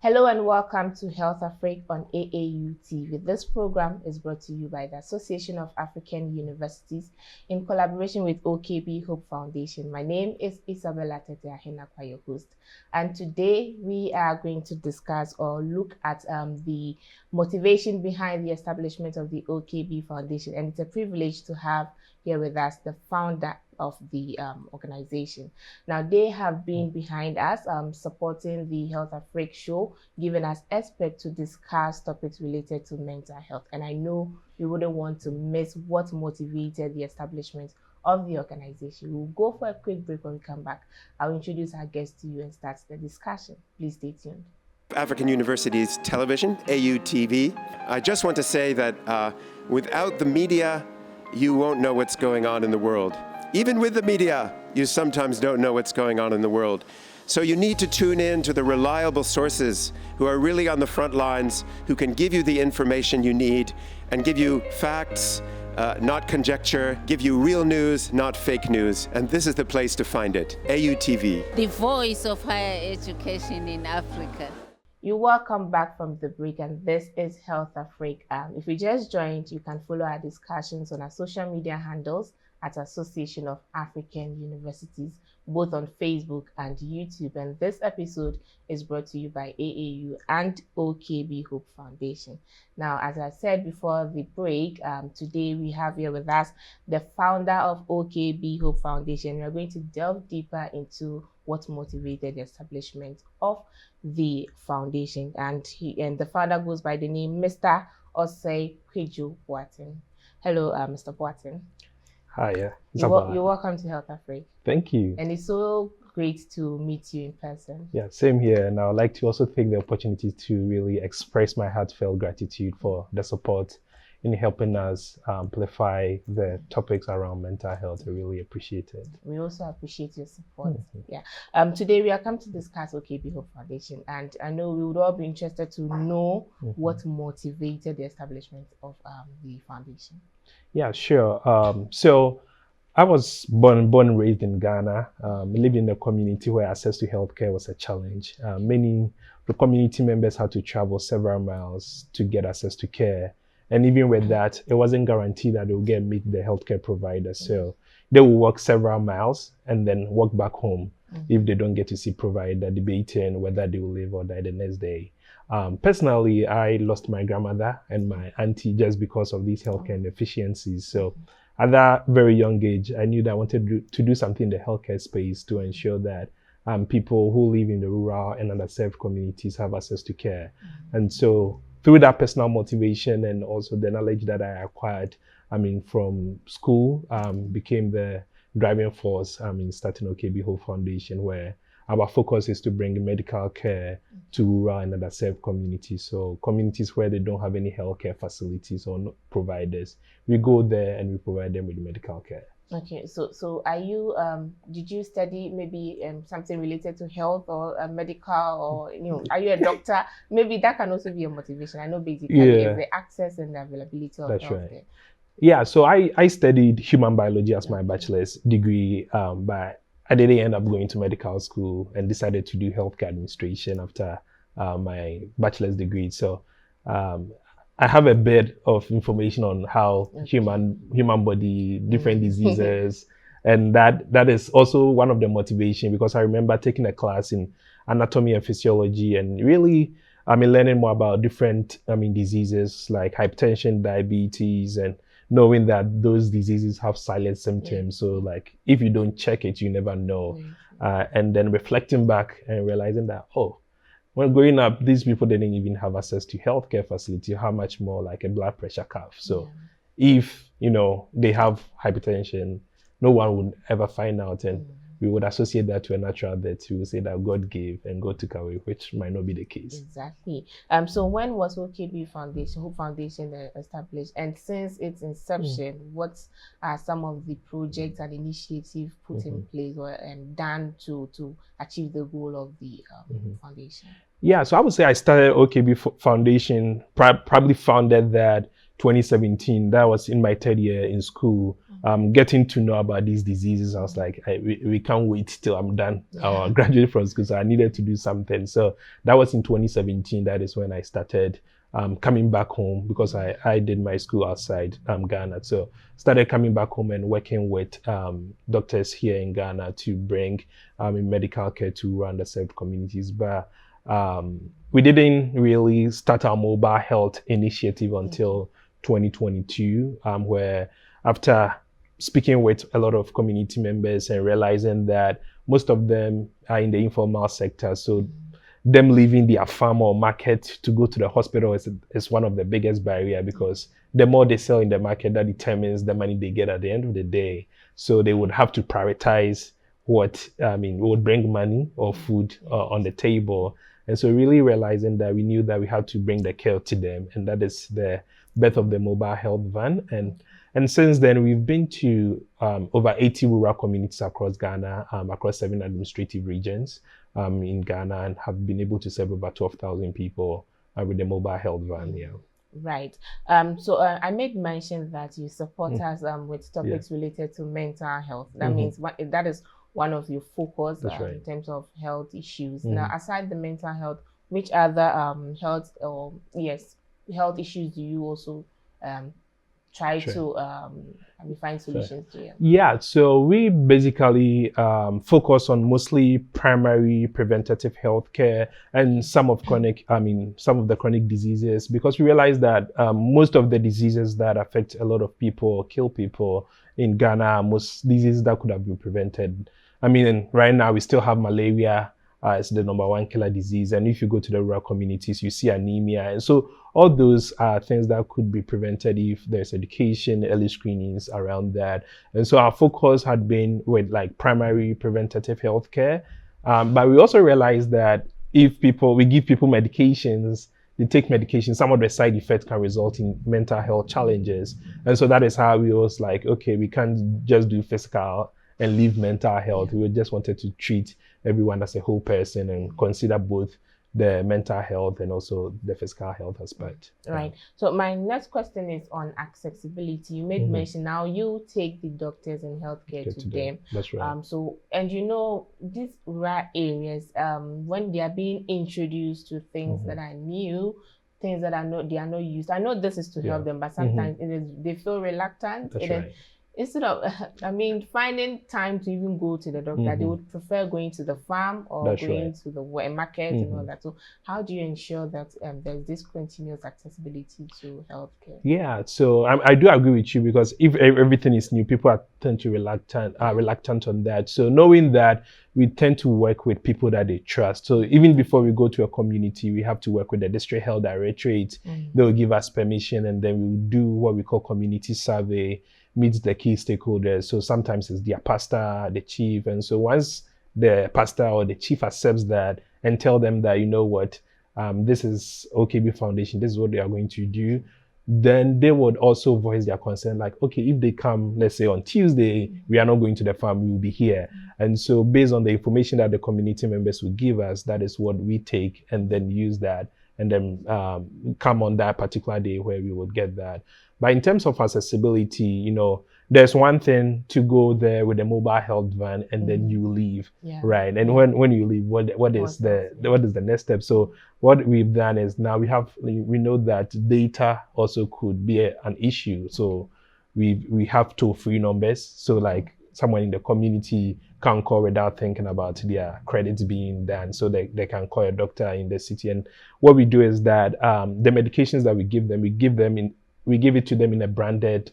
Hello and welcome to HealthAfrik on AAU TV. This program is brought to you by the Association of African Universities in collaboration with OKB Hope Foundation. My name is Isabella Tete Ahenakwa, your host. And today we are going to discuss or look at the motivation behind the establishment of the OKB Foundation. And it's a privilege to have here with us the founder of the organization. Now, they have been behind us supporting the HealthAfrik show, giving us experts to discuss topics related to mental health. And I know we wouldn't want to miss what motivated the establishment of the organization. We'll go for a quick break. When we come back, I'll introduce our guest to you and start the discussion. Please stay tuned. African Universities Television, AUTV. I just want to say that without the media, you won't know what's going on in the world. Even with the media, you sometimes don't know what's going on in the world. So you need to tune in to the reliable sources who are really on the front lines, who can give you the information you need and give you facts, not conjecture, give you real news, not fake news. And this is the place to find it, AUTV. The voice of higher education in Africa. You're welcome back from the break, and this is HealthAfrik. If you just joined, you can follow our discussions on our social media handles at Association of African Universities, both on Facebook and YouTube. And this episode is brought to you by AAU and OKB Hope Foundation. Now, as I said before the break, today we have here with us the founder of OKB Hope Foundation. We are going to delve deeper into what motivated the establishment of the foundation. And the founder goes by the name Mr. Osei Kwame Boateng. Hello, Mr. Boateng. Hi, yeah. You're welcome to HealthAfrik. Thank you. And it's so great to meet you in person. Yeah, same here. And I would like to also take the opportunity to really express my heartfelt gratitude for the support in helping us amplify the topics around mental health. I really appreciate it. We also appreciate your support. Yeah. Today we are come to discuss OKB Hope Foundation, and I know we would all be interested to know what motivated the establishment of the foundation. Yeah, sure. So I was born and raised in Ghana. Lived in a community where access to healthcare was a challenge. Many of the community members had to travel several miles to get access to care. And even with that, it wasn't guaranteed that they would meet the healthcare provider. So they will walk several miles and then walk back home if they don't get to see provider, debating whether they will live or die the next day. Personally, I lost my grandmother and my auntie just because of these healthcare inefficiencies. So at that very young age, I knew that I wanted to do something in the healthcare space to ensure that people who live in the rural and underserved communities have access to care. And so through that personal motivation and also the knowledge that I acquired, from school, became the driving force in starting OKB Hope Foundation, where our focus is to bring medical care to rural and underserved communities. So communities where they don't have any healthcare facilities or providers, we go there and we provide them with medical care. Okay, so are you did you study maybe something related to health or medical, or are you a doctor? Maybe that can also be a motivation. I know basically it's the access and the availability of healthcare. Right. Yeah, so I studied human biology as my bachelor's degree, but I didn't end up going to medical school and decided to do healthcare administration after my bachelor's degree. So I have a bit of information on how human body, different diseases, and that is also one of the motivation, because I remember taking a class in anatomy and physiology and really learning more about different diseases like hypertension, diabetes, and knowing that those diseases have silent symptoms. So like if you don't check it, you never know. And then reflecting back and realizing that, when growing up, these people didn't even have access to healthcare facility, how much more like a blood pressure cuff. So if, they have hypertension, no one would ever find out. And we would associate that to a natural death. We would say that God gave and God took away, which might not be the case. Exactly. So when was OKB Foundation, Hope Foundation established? And since its inception, what are some of the projects and initiatives put in place or done to achieve the goal of the foundation? Yeah, so I would say I started OKB Foundation, probably founded that 2017. That was in my third year in school. getting to know about these diseases, I was like, we can't wait till I'm done or graduate from school. So I needed to do something. So that was in 2017. That is when I started coming back home, because I did my school outside Ghana. So started coming back home and working with doctors here in Ghana to bring medical care to underserved communities. But we didn't really start our mobile health initiative until 2022, where after speaking with a lot of community members and realizing that most of them are in the informal sector, so them leaving their farm or market to go to the hospital is one of the biggest barrier, because the more they sell in the market, that determines the money they get at the end of the day. So they would have to prioritize what would bring money or food on the table. And so really realizing that we knew that we had to bring the care to them, and that is the birth of the mobile health van. And since then, we've been to over 80 rural communities across Ghana, across 7 administrative regions in Ghana, and have been able to serve over 12,000 people with the mobile health van. Yeah. Right. So I made mention that you support us with topics related to mental health. That means that is one of your focus in terms of health issues. Now, aside the mental health, which other health issues do you also try to find solutions to? Yeah, so we basically focus on mostly primary preventative health care and some of the chronic diseases, because we realize that most of the diseases that affect a lot of people, kill people in Ghana, are most diseases that could have been prevented. Right now we still have malaria as the #1 killer disease. And if you go to the rural communities, you see anemia. And so all those are things that could be prevented if there's education, early screenings around that. And so our focus had been with primary preventative health care. But we also realized that if we give people medications, they take medication, some of the side effects can result in mental health challenges. And so that is how we was like, okay, we can't just do physical and leave mental health. We just wanted to treat everyone as a whole person and consider both the mental health and also the physical health aspect. Right. So my next question is on accessibility. You made mention now you take the doctors and healthcare to them. That's right. These rural areas, when they are being introduced to things that are new, things that they are not used. I know this is to help them, but sometimes they feel reluctant. That's right. Instead of, finding time to even go to the doctor, they would prefer going to the farm or going to the market and all that. So how do you ensure that there's this continuous accessibility to healthcare? Yeah, so I do agree with you, because if everything is new, people tend to reluctant on that. So knowing that, we tend to work with people that they trust. So even before we go to a community, we have to work with the district health directorate. They will give us permission, and then we will do what we call community survey, meet the key stakeholders. So sometimes it's their pastor, the chief. And so once the pastor or the chief accepts that and tell them that, you know what, this is OKB Foundation, this is what they are going to do, then they would also voice their concern, like, okay, if they come, let's say on Tuesday, we are not going to the farm, we will be here. And so based on the information that the community members will give us, that is what we take and then use that, and then come on that particular day where we would get that. But in terms of accessibility, there's one thing to go there with a mobile health van and then you leave, right? And when you leave, what is the next step? So what we've done is now we know that data also could be an issue. So we have toll-free numbers. So like someone in the community can call without thinking about their credits being done, so they can call a doctor in the city. And what we do is that the medications that we give it to them in a branded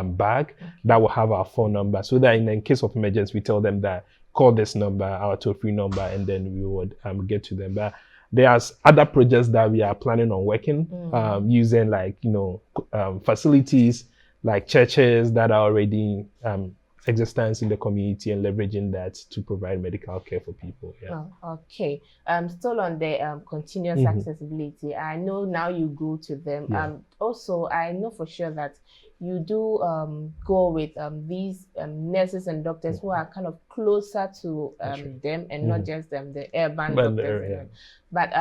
bag that will have our phone number, so that in case of emergency, we tell them that call this number, our toll-free number, and then we would get to them. But there's other projects that we are planning on working, using facilities like churches that are already existence in the community and leveraging that to provide medical care for people. Yeah. Oh, okay. Still on the continuous accessibility, I know now you go to them. Also, I know for sure that you do go with these nurses and doctors who are kind of closer to them, and not just the urban doctors. But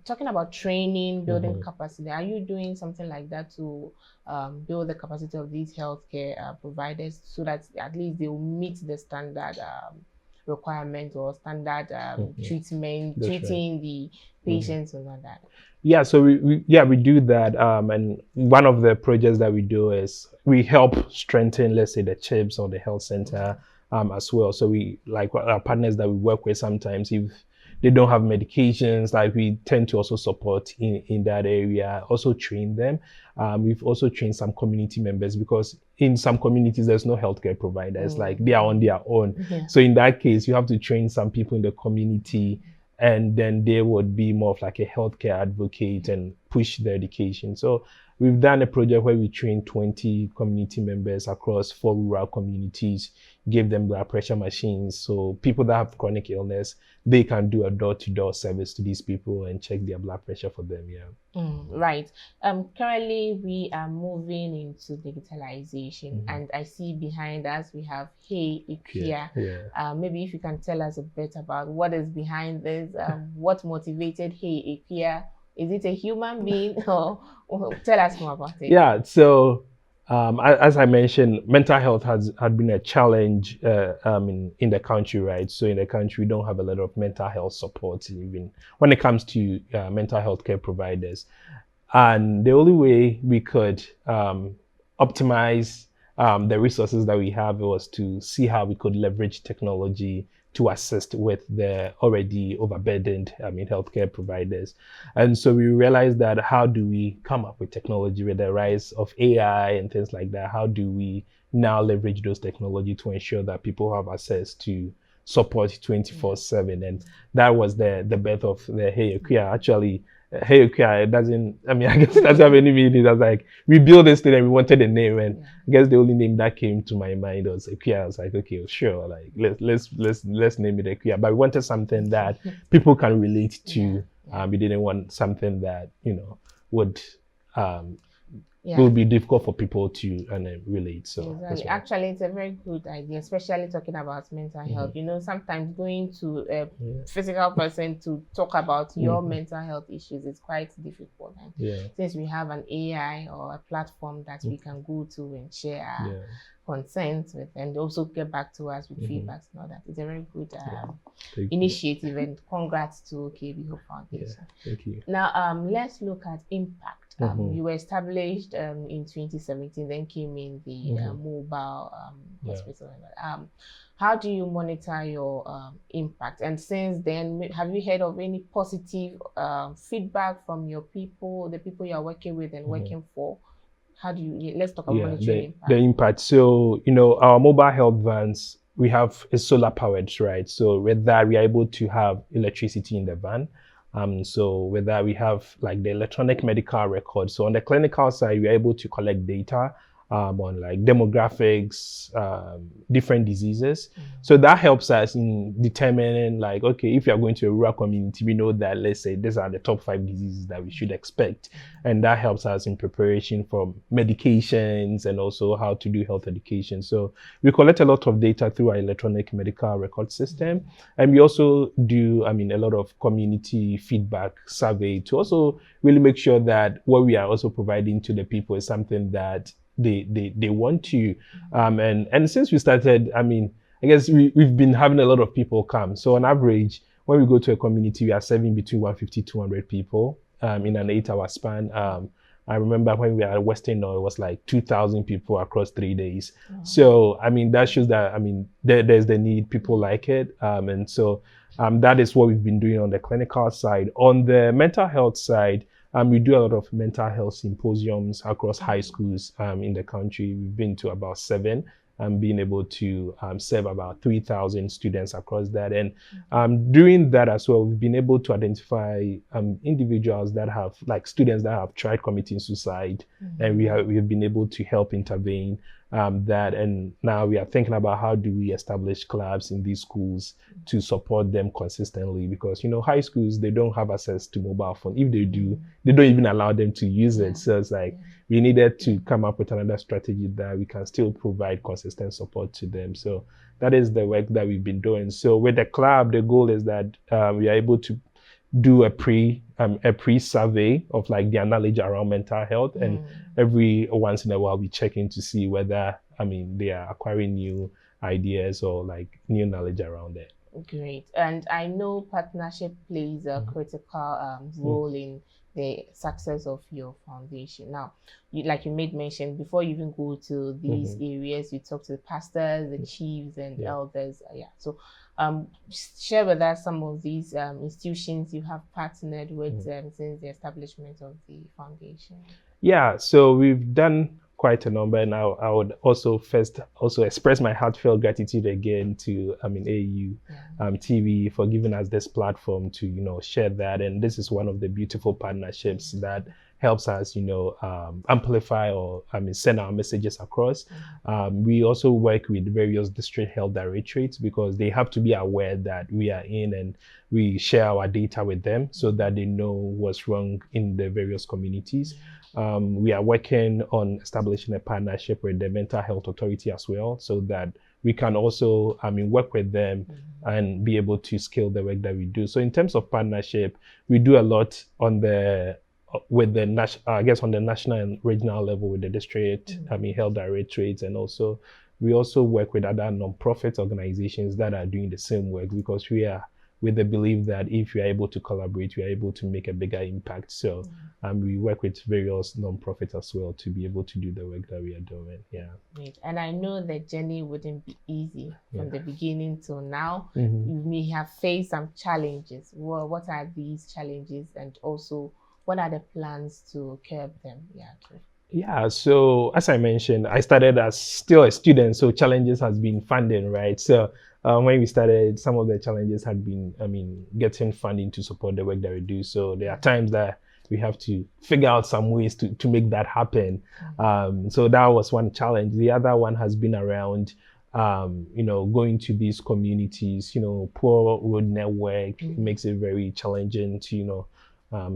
talking about training, building capacity, are you doing something like that to build the capacity of these healthcare providers so that at least they will meet the standard requirement or standard treatment, treating the patients and all that? Yeah, so we do that, and one of the projects that we do is we help strengthen, let's say, the CHIPS or the health center as well. So we, like our partners that we work with, sometimes if they don't have medications, like we tend to also support in that area, also train them. We've also trained some community members, because in some communities there's no healthcare providers, like they are on their own. So in that case, you have to train some people in the community, and then they would be more of like a healthcare advocate and push the education. So we've done a project where we trained 20 community members across 4 rural communities, gave them blood pressure machines. So people that have chronic illness, they can do a door-to-door service to these people and check their blood pressure for them. Right. Currently, we are moving into digitalization, and I see behind us we have Hey Equia. Maybe if you can tell us a bit about what is behind this, what motivated Hey Equia? Is it a human being, or tell us more about it? Yeah, so as I mentioned, mental health had been a challenge in the country, right? So in the country, we don't have a lot of mental health support, even when it comes to mental health care providers. And the only way we could optimize the resources that we have was to see how we could leverage technology to assist with the already overburdened healthcare providers. And so we realized that how do we come up with technology with the rise of AI and things like that? How do we now leverage those technology to ensure that people have access to support 24/7? And that was the birth of the Hey Equia. Actually, Hey Equia, it doesn't, I guess it doesn't have any meaning. It was like, we built this thing and we wanted a name, and I guess the only name that came to my mind was Equia. I was like, okay, sure, like let's name it Equia. But we wanted something that people can relate to. We didn't want something that, would will be difficult for people to relate. So exactly. Actually, it's a very good idea, especially talking about mental health. Sometimes going to a physical person to talk about your mental health issues is quite difficult. And since we have an AI or a platform that we can go to and share our concerns with, and also get back to us with feedbacks and all that, it's a very good initiative. And congrats to OKB Hope Foundation. Thank you. Now, let's look at impact. You were established in 2017, then came in the mobile hospital. How do you monitor your impact? And since then, have you heard of any positive feedback from your people, the people you are working with and working for? How do you, let's talk about monitoring impact. The impact. So, our mobile health vans, we have a solar powered, right? So with that, we are able to have electricity in the van. So with that, we have like the electronic medical record. So on the clinical side, we are able to collect data on like demographics, different diseases. So that helps us in determining like, okay, if you are going to a rural community, we know that, let's say, these are the top 5 diseases that we should expect. And that helps us in preparation for medications and also how to do health education. So we collect a lot of data through our electronic medical record system. And we also do, a lot of community feedback survey to also really make sure that what we are also providing to the people is something that they want to. And since we started, I guess we've been having a lot of people come. So on average, when we go to a community, we are serving between 150 to 200 people in an 8-hour span. I remember when we were at Western North, it was like 2,000 people across 3 days. So, that shows that, there's the need, people like it. And so that is what we've been doing on the clinical side. On the mental health side, we do a lot of mental health symposiums across high schools in the country. We've been to about 7 and being able to serve about 3,000 students across that. And doing that as well, we've been able to identify individuals that have, like students that have tried committing suicide, and we have been able to help intervene. that, and now we are thinking about how do we establish clubs in these schools to support them consistently, because high schools, they don't have access to mobile phone. If they do, they don't even allow them to use it. So it's like we needed to come up with another strategy that we can still provide consistent support to them. So that is the work that we've been doing. So with the club, the goal is that we are able to do a pre-survey of like their knowledge around mental health, and every once in a while we check in to see whether they are acquiring new ideas or like new knowledge around it. Great. And I know partnership plays a critical role in the success of your foundation. Now, like you made mention, before you even go to these areas, you talk to the pastors, the chiefs, and elders. So share with us some of these institutions you have partnered with since the establishment of the foundation. Yeah, so we've done quite a number, and I would also express my heartfelt gratitude again to AU TV for giving us this platform to share that. And this is one of the beautiful partnerships that helps us amplify or send our messages across. We also work with various district health directorates, because they have to be aware that we are in, and we share our data with them so that they know what's wrong in the various communities. We are working on establishing a partnership with the Mental Health Authority as well, so that we can also work with them and be able to scale the work that we do. So in terms of partnership, we do a lot on the national and regional level with the district health directorates, and also we also work with other non-profit organizations that are doing the same work, because we are with the belief that if we are able to collaborate, we are able to make a bigger impact. So we work with various non-profits as well to be able to do the work that we are doing. Yeah. Great. And I know the journey wouldn't be easy from the beginning till now. You may have faced some challenges. Well, what are these challenges, and also what are the plans to curb them? Yeah, so as I mentioned, I started as still a student, so challenges has been funding, right? So when we started, some of the challenges had been, getting funding to support the work that we do. So there are times that we have to figure out some ways to make that happen. So that was one challenge. The other one has been around, going to these communities, poor road network makes it very challenging to,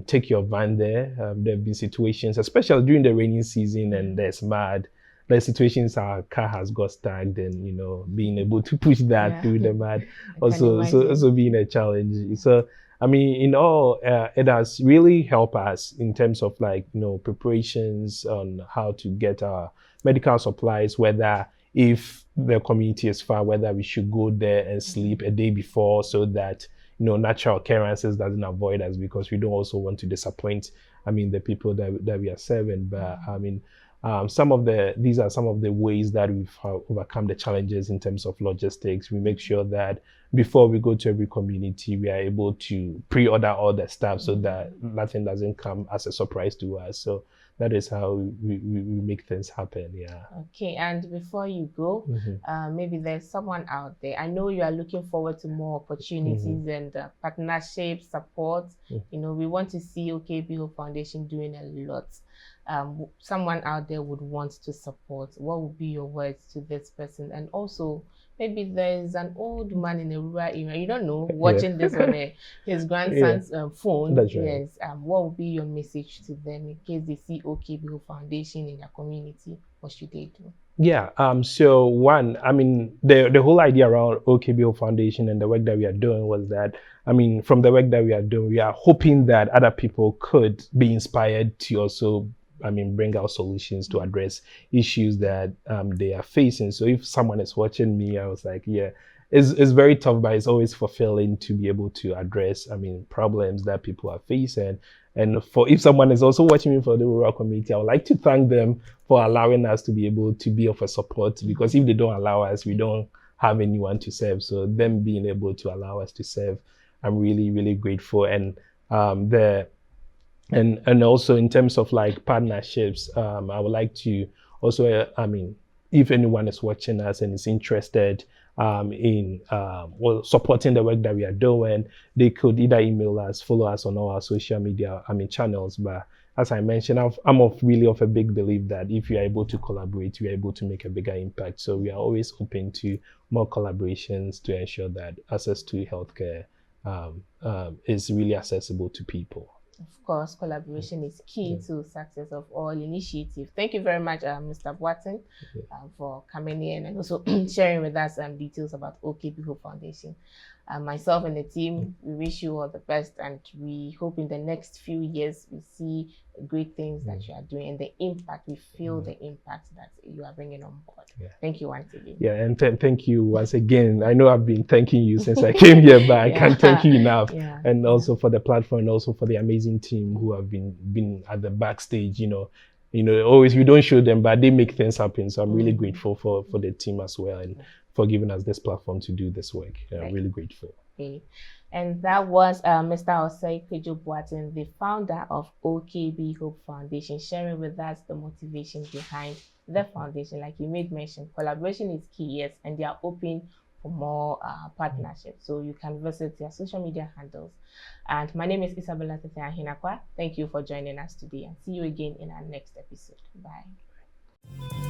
take your van there. There have been situations, especially during the rainy season, and there's mud. There are situations our car has got stuck, and being able to push that through the mud also being a challenge. So in all, it has really helped us in terms of preparations on how to get our medical supplies, whether if the community is far, whether we should go there and sleep a day before, so that natural occurrences doesn't avoid us, because we don't also want to disappoint the people that we are serving. But these are some of the ways that we've overcome the challenges in terms of logistics. We make sure that before we go to every community, we are able to pre-order all the stuff so that nothing doesn't come as a surprise to us. So that is how we make things happen. Yeah. Okay. And before you go, maybe there's someone out there. I know you are looking forward to more opportunities and partnership support. We want to see OKB Hope Foundation doing a lot. Someone out there would want to support. What would be your words to this person? And also, maybe there's an old man in a rural area, you don't know, watching this on his grandson's phone. That's right. Yes. What would be your message to them in case they see OKB Hope Foundation in their community? What should they do? Yeah. So one, the whole idea around OKB Hope Foundation and the work that we are doing was that, from the work that we are doing, we are hoping that other people could be inspired to also bring out solutions to address issues that they are facing. So if someone is watching me, I was like, it's very tough, but it's always fulfilling to be able to address problems that people are facing. And if someone is also watching me for the rural community, I would like to thank them for allowing us to be able to be of a support, because if they don't allow us, we don't have anyone to serve. So them being able to allow us to serve, I'm really, really grateful. And And also in terms of partnerships, I would like to also, if anyone is watching us and is interested in supporting the work that we are doing, they could either email us, follow us on all our social media channels. But as I mentioned, I'm really of a big belief that if you are able to collaborate, you are able to make a bigger impact. So we are always open to more collaborations to ensure that access to healthcare is really accessible to people. Of course, collaboration is key to success of all initiatives. Thank you very much, Mr. Boateng, for coming in and also sharing with us details about OKB Hope Foundation. Myself and the team, we wish you all the best, and we hope in the next few years we see great things that you are doing and the impact, we feel the impact that you are bringing on board. Thank you once again. Yeah, and thank you once again. I know I've been thanking you since I came here, but I can't thank you enough. And also for the platform, and also for the amazing team who have been at the backstage. Always we don't show them, but they make things happen. So I'm really grateful for the team as well, and for giving us this platform to do this work. I'm really grateful. Okay. And that was Mr. Osei Kwame Boateng, the founder of OKB Hope Foundation, sharing with us the motivation behind the foundation. Like you made mention, collaboration is key, yes, and they are open for more partnerships. So you can visit their social media handles. And my name is Isabella Hinakwa. Thank you for joining us today, and see you again in our next episode. Bye.